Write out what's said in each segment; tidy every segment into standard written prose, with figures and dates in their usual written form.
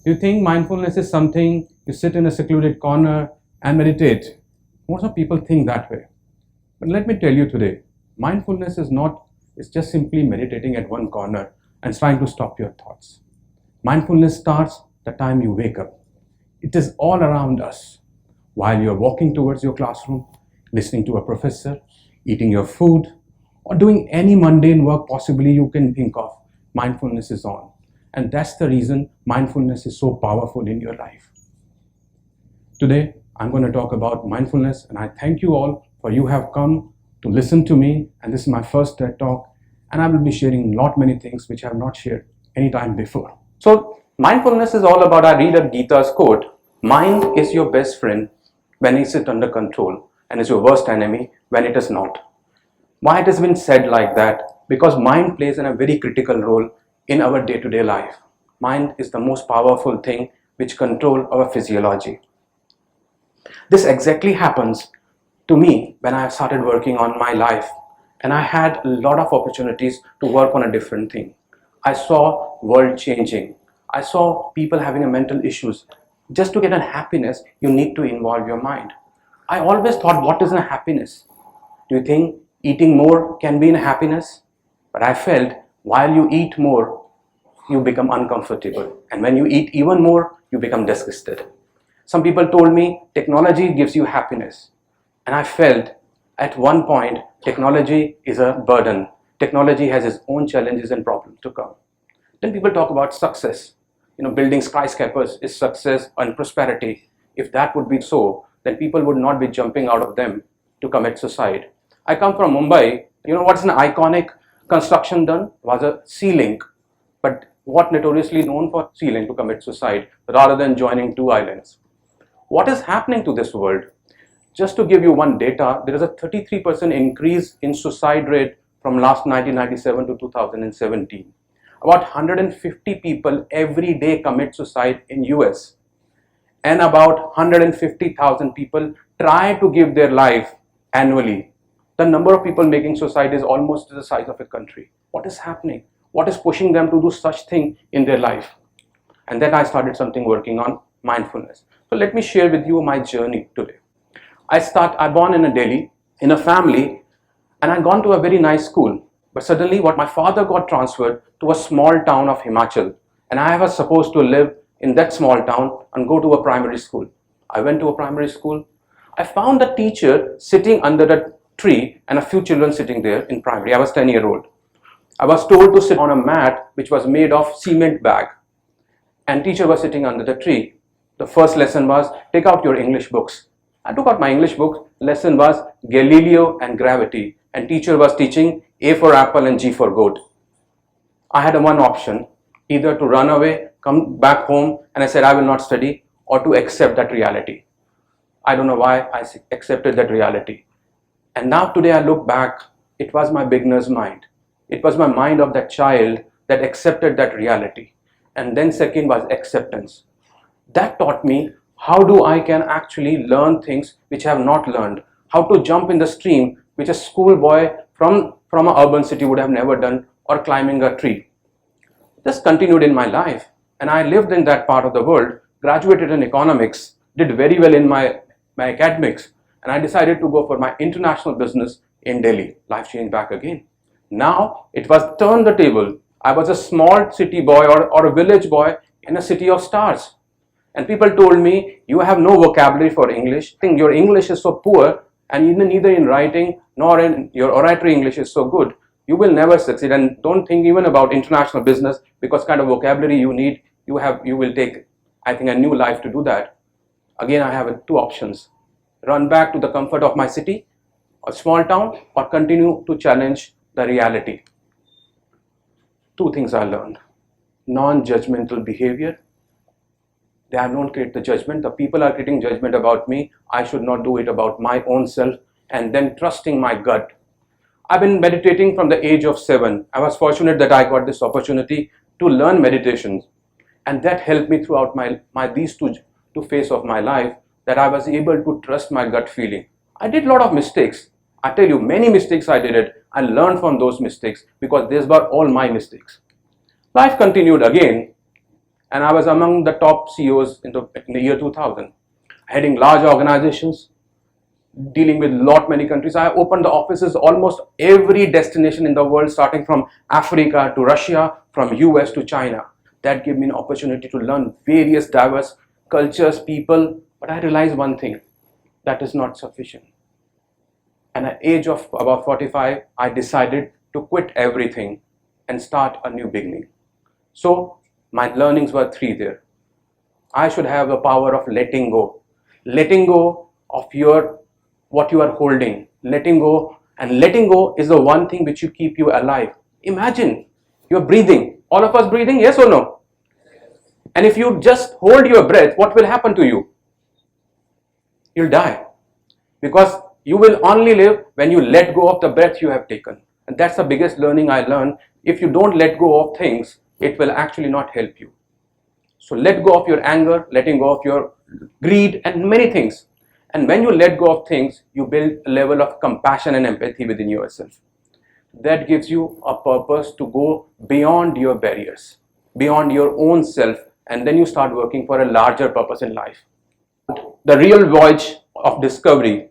You think mindfulness is something you sit in a secluded corner and meditate. Most of people think that way. But let me tell you today, mindfulness is not, it's just simply meditating at one corner and trying to stop your thoughts. Mindfulness starts the time you wake up. It is all around us. While you're walking towards your classroom, listening to a professor, eating your food, or doing any mundane work possibly you can think of, mindfulness is on. And that's the reason mindfulness is so powerful in your life. Today, I'm going to talk about mindfulness, and I thank you all for you have come to listen to me, and this is my first TED Talk, and I will be sharing many things which I have not shared any time before. So, mindfulness is all about, I read a Gita's quote, mind is your best friend when it's under control and is your worst enemy when it is not. Why it has been said like that? Because mind plays a very critical role in our day-to-day life. Mind is the most powerful thing which controls our physiology. This exactly happens to me when I started working on my life, and I had a lot of opportunities to work on a different thing. I saw world changing. I saw people having a mental issues. Just to get a happiness, you need to involve your mind. I always thought, what is a happiness? Do you think eating more can be a happiness? But I felt while you eat more, you become uncomfortable. And when you eat even more, you become disgusted. Some people told me technology gives you happiness. And I felt at one point, technology is a burden. Technology has its own challenges and problems to come. Then people talk about success. Building skyscrapers is success and prosperity. If that would be so, then people would not be jumping out of them to commit suicide. I come from Mumbai. What's an iconic construction done? Was a sea link. But what notoriously known for sea link to commit suicide rather than joining two islands? What is happening to this world? Just to give you one data, there is a 33% increase in suicide rate from last 1997 to 2017. About 150 people every day commit suicide in US, and about 150,000 people try to give their life annually. The number of people making suicide is almost the size of a country. What is happening? What is pushing them to do such thing in their life? And then I started something working on mindfulness. So let me share with you my journey today. I born in Delhi in a family, and I gone to a very nice school. But suddenly my father got transferred to a small town of Himachal, and I was supposed to live in that small town and go to a primary school. I went to a primary school. I found a teacher sitting under a tree and a few children sitting there in primary. I was 10-year-old. I was told to sit on a mat which was made of cement bag, and teacher was sitting under the tree. The first lesson was, take out your English books. I took out my English book. Lesson was Galileo and gravity, and teacher was teaching A for apple and G for goat. I had one option, either to run away, come back home, and I said I will not study, or to accept that reality. I don't know why I accepted that reality. And now today I look back, it was my beginner's mind. It was my mind of that child that accepted that reality. And then second was acceptance. That taught me how do I can actually learn things which I have not learned. How to jump in the stream which a schoolboy from an urban city would have never done, or climbing a tree. This continued in my life, and I lived in that part of the world, graduated in economics, did very well in my academics, and I decided to go for my international business in Delhi. Life changed back again. Now it was turn the table. I was a small city boy or a village boy in a city of stars. And people told me, you have no vocabulary for English. I think your English is so poor, and neither in writing nor in your oratory English is so good. You will never succeed, and don't think even about international business, because kind of vocabulary you need, you will take, I think, a new life to do that. Again, I have two options. Run back to the comfort of my city, a small town, or continue to challenge the reality. Two things I learned. Non-judgmental behavior. They don't create the judgment. The people are creating judgment about me. I should not do it about my own self. And then trusting my gut. I've been meditating from the age of 7. I was fortunate that I got this opportunity to learn meditation. And that helped me throughout these two phases of my life, that I was able to trust my gut feeling. I did a lot of mistakes. I tell you, many mistakes I did it. I learned from those mistakes because these were all my mistakes. Life continued again. and I was among the top CEOs in the year 2000, heading large organizations, dealing with many countries. I opened the offices almost every destination in the world, starting from Africa to Russia, from US to China. That gave me an opportunity to learn various diverse cultures, people, but I realized one thing, that is not sufficient. And at the age of about 45, I decided to quit everything and start a new beginning. So my learnings were three there. I should have the power of letting go of what you are holding, letting go. And letting go is the one thing which you keep you alive. Imagine you're breathing, all of us breathing, yes or no? And if you just hold your breath, what will happen to you? You'll die, because you will only live when you let go of the breath you have taken. And that's the biggest learning I learned. If you don't let go of things, it will actually not help you. So let go of your anger, letting go of your greed and many things. And when you let go of things, you build a level of compassion and empathy within yourself. That gives you a purpose to go beyond your barriers, beyond your own self, and then you start working for a larger purpose in life. The real voyage of discovery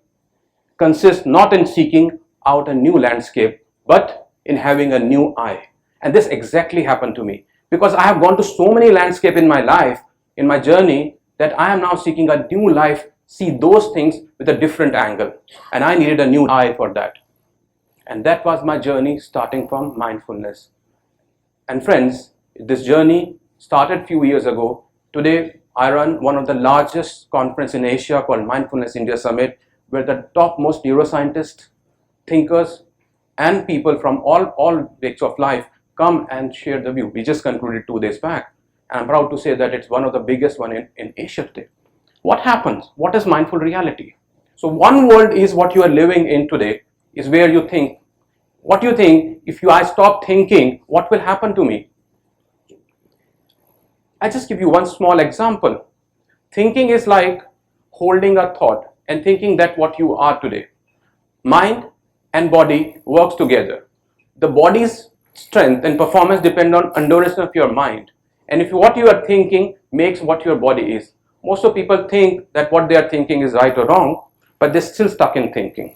consists not in seeking out a new landscape, but in having a new eye. And this exactly happened to me, because I have gone to so many landscapes in my life, in my journey, that I am now seeking a new life, see those things with a different angle. And I needed a new eye for that. And that was my journey, starting from mindfulness. And friends, this journey started a few years ago. Today, I run one of the largest conferences in Asia called Mindfulness India Summit, where the topmost neuroscientists, thinkers, and people from all walks of life come and share the view. We just concluded 2 days back. And I'm proud to say that it's one of the biggest one in Asia today. What happens? What is mindful reality? So one world is what you are living in today, is where you think. What you think, if I stop thinking, what will happen to me? I just give you one small example. Thinking is like holding a thought and thinking that what you are today. Mind and body works together. The body's strength and performance depend on endurance of your mind. And if what you are thinking makes what your body is. Most of people think that what they are thinking is right or wrong, but they're still stuck in thinking.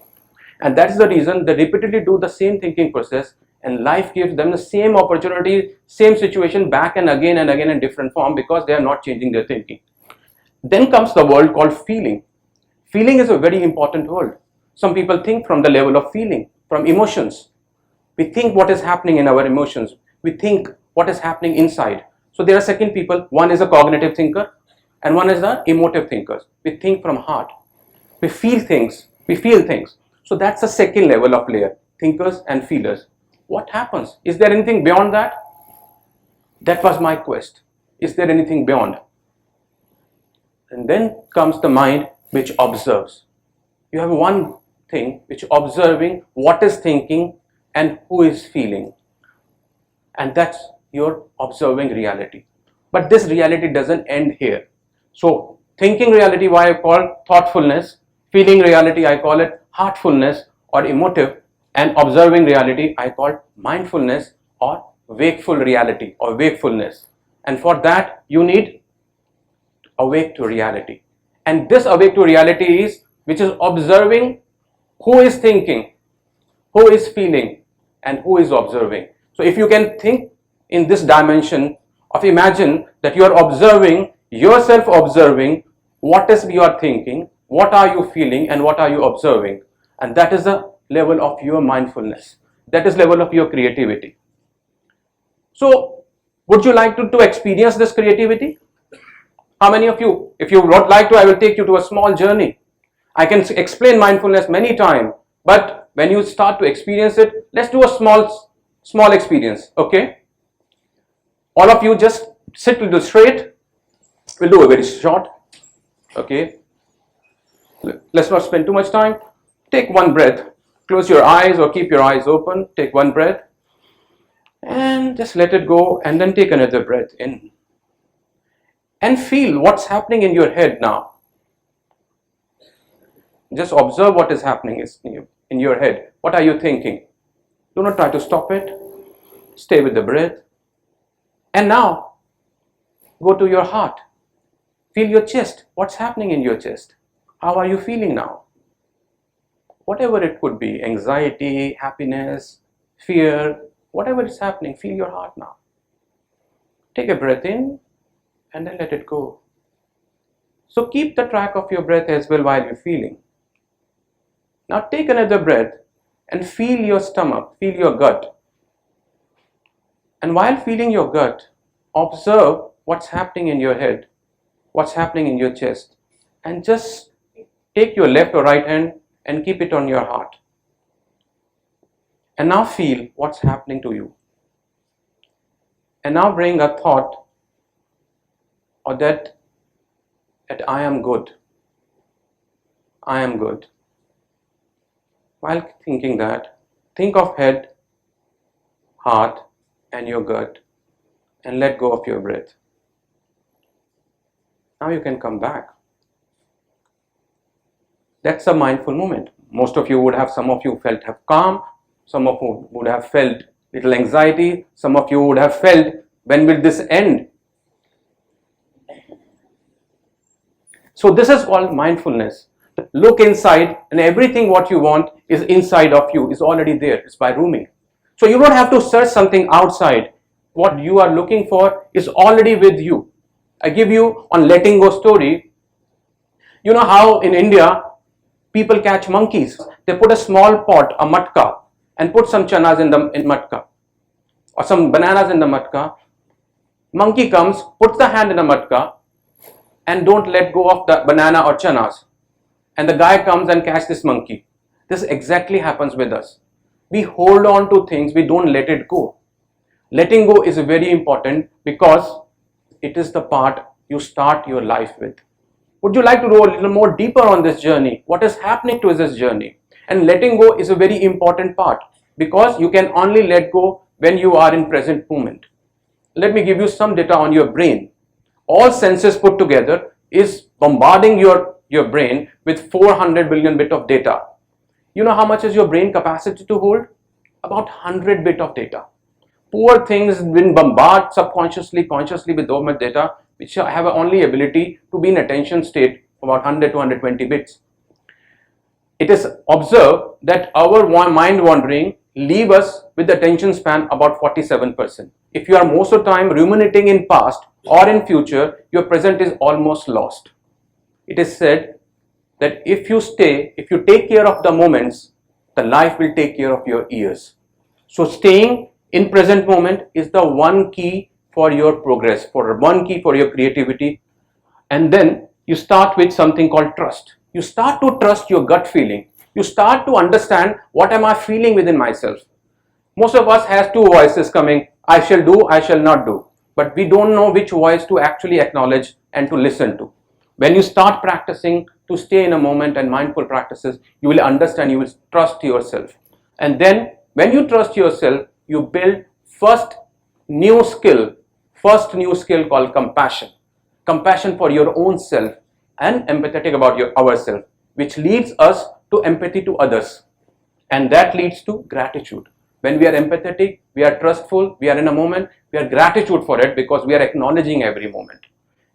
And that is the reason they repeatedly do the same thinking process, and life gives them the same opportunity, same situation back and again in different form, because they are not changing their thinking. Then comes the world called feeling. Feeling is a very important world. Some people think from the level of feeling, from emotions. We think what is happening in our emotions. We think what is happening inside. So there are second people. One is a cognitive thinker and one is the emotive thinkers. We think from heart. We feel things. So that's the second level of layer, thinkers and feelers. What happens? Is there anything beyond that? That was my quest. Is there anything beyond? And then comes the mind, which observes. You have one thing which observing what is thinking and who is feeling. And that's your observing reality. But this reality doesn't end here. So thinking reality, why I call thoughtfulness, feeling reality, I call it heartfulness or emotive, and observing reality, I call mindfulness or wakeful reality or wakefulness. And for that, you need awake to reality. And this awake to reality is, which is observing who is thinking, who is feeling, and who is observing. So if you can think in this dimension of imagine that you are observing, yourself observing what is you are thinking, what are you feeling, and what are you observing. And that is the level of your mindfulness. That is level of your creativity. So would you like to experience this creativity? How many of you? If you would like to, I will take you to a small journey. I can explain mindfulness many times, but when you start to experience it, let's do a small experience, okay? All of you just sit a little straight. We'll do a very short, okay? Let's not spend too much time. Take one breath. Close your eyes or keep your eyes open. Take one breath and just let it go, and then take another breath in. And feel what's happening in your head now. Just observe what is happening in your head. What are you thinking? Do not try to stop it. Stay with the breath. And now, Go to your heart. Feel your chest. What's happening in your chest? How are you feeling now? Whatever it could be, anxiety, happiness, fear, whatever is happening, feel your heart now. Take a breath in and then let it go. So keep the track of your breath as well while you're feeling. Now take another breath and feel your stomach, feel your gut. And while feeling your gut, observe what's happening in your head, what's happening in your chest, and just take your left or right hand and keep it on your heart. And now feel what's happening to you. And now bring a thought or that I am good. I am good. While thinking that, think of head, heart, and your gut, and let go of your breath. Now you can come back. That's a mindful moment. Most of you would have, some of you felt have calm, some of you would have felt little anxiety, some of you would have felt, when will this end? So this is called mindfulness. Look inside, and everything what you want is inside of you, is already there, it's by rooming. So you don't have to search something outside. What you are looking for is already with you. I give you on letting go story. You know how in India people catch monkeys? They put a small pot, a matka, and put some chanas in matka, or some bananas in the matka. Monkey comes, puts the hand in the matka, and don't let go of the banana or chanas. And the guy comes and catches this monkey. This exactly happens with us. We hold on to things, we don't let it go. Letting go is very important because it is the part you start your life with. Would you like to go a little more deeper on this journey? What is happening to this journey? And letting go is a very important part because you can only let go when you are in present moment. Let me give you some data on your brain. All senses put together is bombarding your brain with 400 billion bit of data. You know how much is your brain capacity to hold? About 100 bit of data. Poor things been bombarded subconsciously, consciously with so much data, which have only ability to be in attention state for about 100 to 120 bits. It is observed that our mind wandering leave us with attention span about 47%. If you are most of the time ruminating in past or in future, your present is almost lost. It is said that if you take care of the moments, the life will take care of your years. So staying in present moment is the one key for your progress, for one key for your creativity. And then you start with something called trust. You start to trust your gut feeling. You start to understand, what am I feeling within myself? Most of us has two voices coming, I shall do, I shall not do. But we don't know which voice to actually acknowledge and to listen to. When you start practicing to stay in a moment and mindful practices, you will understand, you will trust yourself. And then when you trust yourself, you build first new skill called compassion. Compassion for your own self and empathetic about ourselves, which leads us to empathy to others. And that leads to gratitude. When we are empathetic, we are trustful, we are in a moment, we are gratitude for it because we are acknowledging every moment.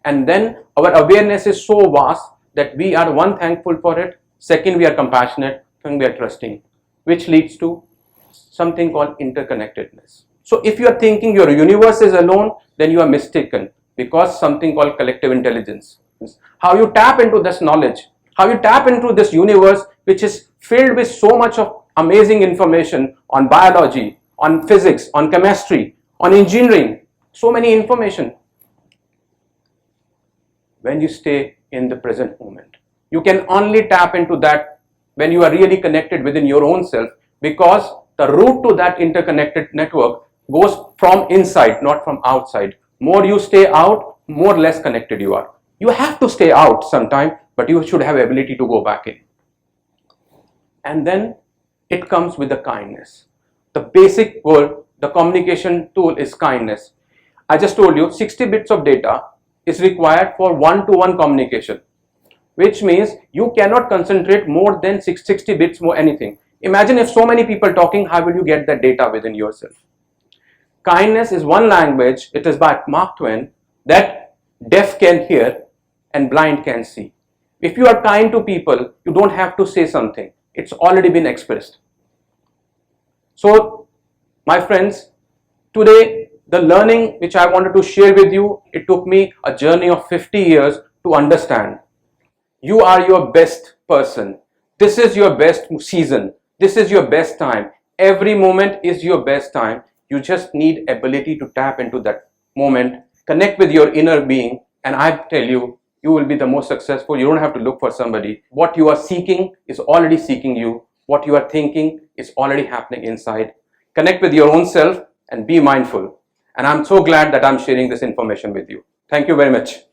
And then our awareness is so vast that we are one, thankful for it, second, we are compassionate, and we are trusting, which leads to something called interconnectedness. So if you are thinking your universe is alone, then you are mistaken, because something called collective intelligence. How you tap into this knowledge, how you tap into this universe which is filled with so much of amazing information on biology, on physics, on chemistry, on engineering, so many information. When you stay in the present moment, you can only tap into that when you are really connected within your own self, because the route to that interconnected network goes from inside, not from outside. More you stay out, more less connected you are. You have to stay out sometime, but you should have ability to go back in. And then it comes with the kindness. The basic word, the communication tool is kindness. I just told you 60 bits of data is required for one-to-one communication, which means you cannot concentrate more than 60 bits more anything. Imagine if so many people talking, how will you get that data within yourself? Kindness is one language, it is by Mark Twain, that deaf can hear, and blind can see. If you are kind to people, you don't have to say something. It's already been expressed. So, my friends, today the learning which I wanted to share with you, it took me a journey of 50 years to understand. You are your best person. This is your best season. This is your best time. Every moment is your best time. You just need ability to tap into that moment, connect with your inner being, and I tell you, you will be the most successful. You don't have to look for somebody. What you are seeking is already seeking you. What you are thinking is already happening inside. Connect with your own self and be mindful. And I'm so glad that I'm sharing this information with you. Thank you very much.